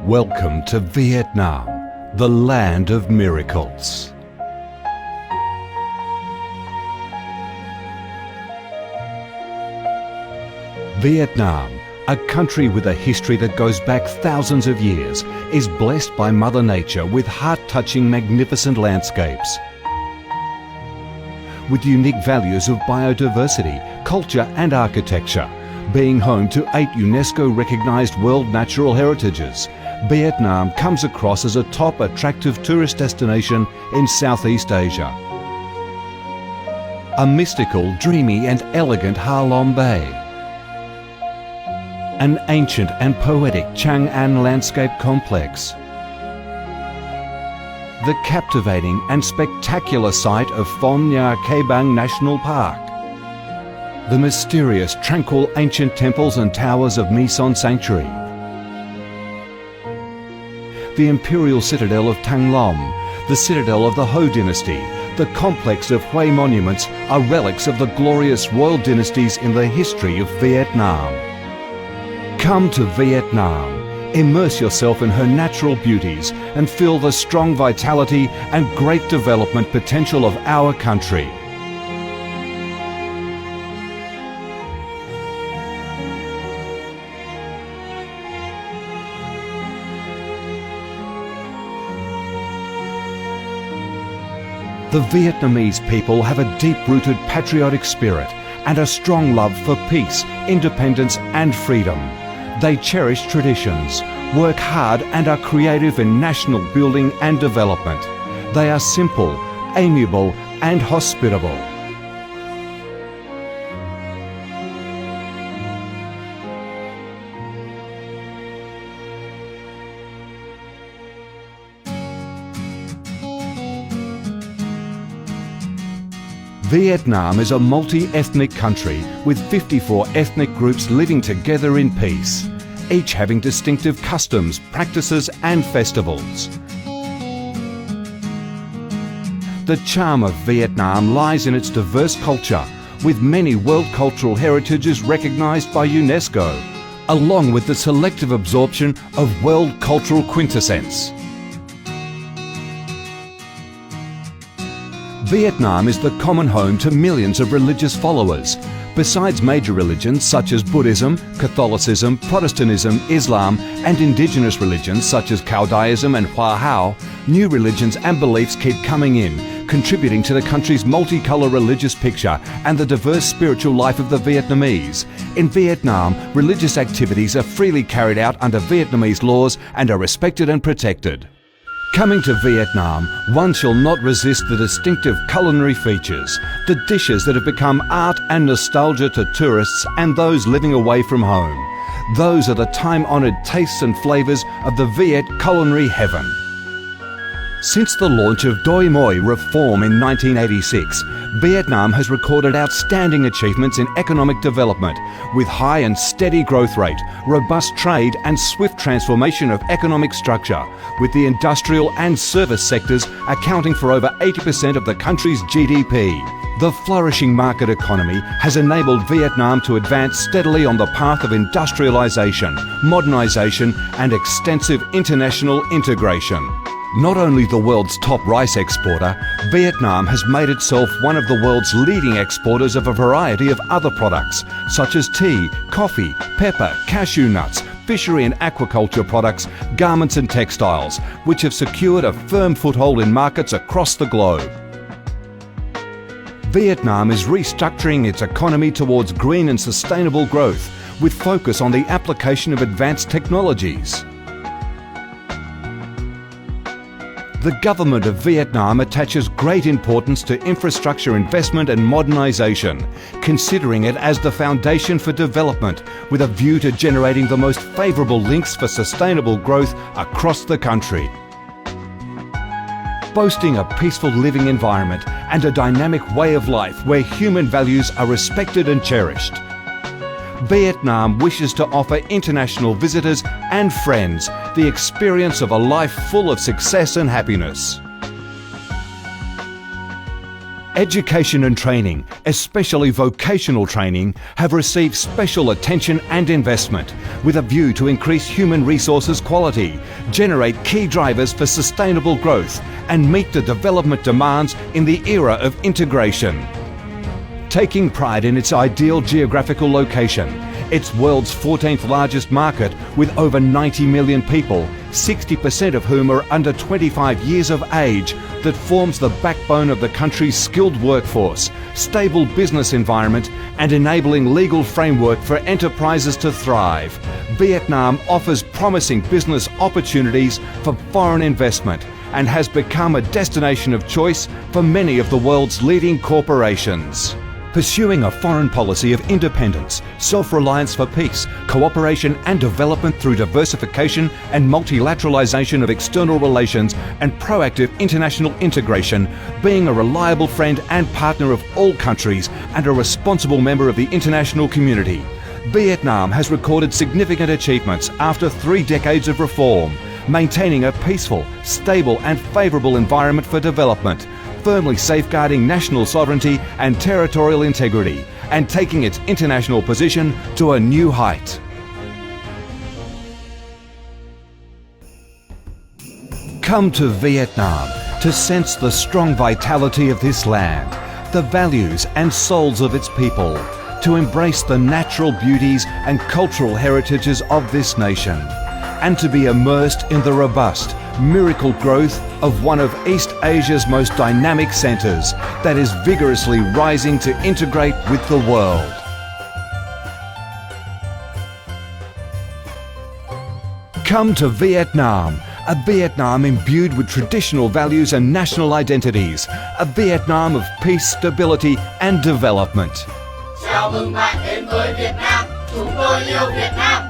Welcome to Vietnam, the land of miracles. Vietnam, a country with a history that goes back thousands of years, is blessed by Mother Nature with heart-touching, magnificent landscapes. With unique values of biodiversity, culture and architecture, being home to 8 UNESCO-recognised World Natural Heritages, Vietnam comes across as a top attractive tourist destination in Southeast Asia. A mystical, dreamy and elegant Ha Long Bay. An ancient and poetic Chang An landscape complex. The captivating and spectacular site of Phong Nha Ke Bang National Park. The mysterious, tranquil ancient temples and towers of My Son Sanctuary. The imperial citadel of Thăng Long, the citadel of the Ho dynasty, the complex of Hue monuments are relics of the glorious royal dynasties in the history of Vietnam. Come to Vietnam, immerse yourself in her natural beauties and feel the strong vitality and great development potential of our country. The Vietnamese people have a deep-rooted patriotic spirit and a strong love for peace, independence and freedom. They cherish traditions, work hard and are creative in national building and development. They are simple, amiable and hospitable. Vietnam is a multi-ethnic country with 54 ethnic groups living together in peace, each having distinctive customs, practices and festivals. The charm of Vietnam lies in its diverse culture, with many World Cultural Heritages recognised by UNESCO, along with the selective absorption of World Cultural Quintessence. Vietnam is the common home to millions of religious followers. Besides major religions such as Buddhism, Catholicism, Protestantism, Islam and indigenous religions such as Caodaism and Hoa Hao, new religions and beliefs keep coming in, contributing to the country's multicolour religious picture and the diverse spiritual life of the Vietnamese. In Vietnam, religious activities are freely carried out under Vietnamese laws and are respected and protected. Coming to Vietnam, one shall not resist the distinctive culinary features, the dishes that have become art and nostalgia to tourists and those living away from home. Those are the time-honoured tastes and flavours of the Viet culinary heaven. Since the launch of Doi Moi reform in 1986, Vietnam has recorded outstanding achievements in economic development, with high and steady growth rate, robust trade and swift transformation of economic structure, with the industrial and service sectors accounting for over 80% of the country's GDP. The flourishing market economy has enabled Vietnam to advance steadily on the path of industrialisation, modernisation and extensive international integration. Not only the world's top rice exporter, Vietnam has made itself one of the world's leading exporters of a variety of other products, such as tea, coffee, pepper, cashew nuts, fishery and aquaculture products, garments and textiles, which have secured a firm foothold in markets across the globe. Vietnam is restructuring its economy towards green and sustainable growth, with focus on the application of advanced technologies. The government of Vietnam attaches great importance to infrastructure investment and modernisation, considering it as the foundation for development, with a view to generating the most favourable links for sustainable growth across the country. Boasting a peaceful living environment and a dynamic way of life where human values are respected and cherished, Vietnam wishes to offer international visitors and friends the experience of a life full of success and happiness. Education and training, especially vocational training, have received special attention and investment with a view to increase human resources quality, generate key drivers for sustainable growth and meet the development demands in the era of integration. Taking pride in its ideal geographical location, its world's 14th largest market with over 90 million people, 60% of whom are under 25 years of age, that forms the backbone of the country's skilled workforce, stable business environment and enabling legal framework for enterprises to thrive. Vietnam offers promising business opportunities for foreign investment and has become a destination of choice for many of the world's leading corporations. Pursuing a foreign policy of independence, self-reliance for peace, cooperation and development through diversification and multilateralization of external relations and proactive international integration, being a reliable friend and partner of all countries and a responsible member of the international community. Vietnam has recorded significant achievements after 3 decades of reform, maintaining a peaceful, stable and favourable environment for development, firmly safeguarding national sovereignty and territorial integrity, and taking its international position to a new height. Come to Vietnam to sense the strong vitality of this land, the values and souls of its people, to embrace the natural beauties and cultural heritages of this nation, and to be immersed in the robust, miracle growth of one of East Asia's most dynamic centres that is vigorously rising to integrate with the world. Come to Vietnam, a Vietnam imbued with traditional values and national identities, a Vietnam of peace, stability and development. Chào mừng bạn đến với Việt Nam, chúng tôi yêu Việt Nam.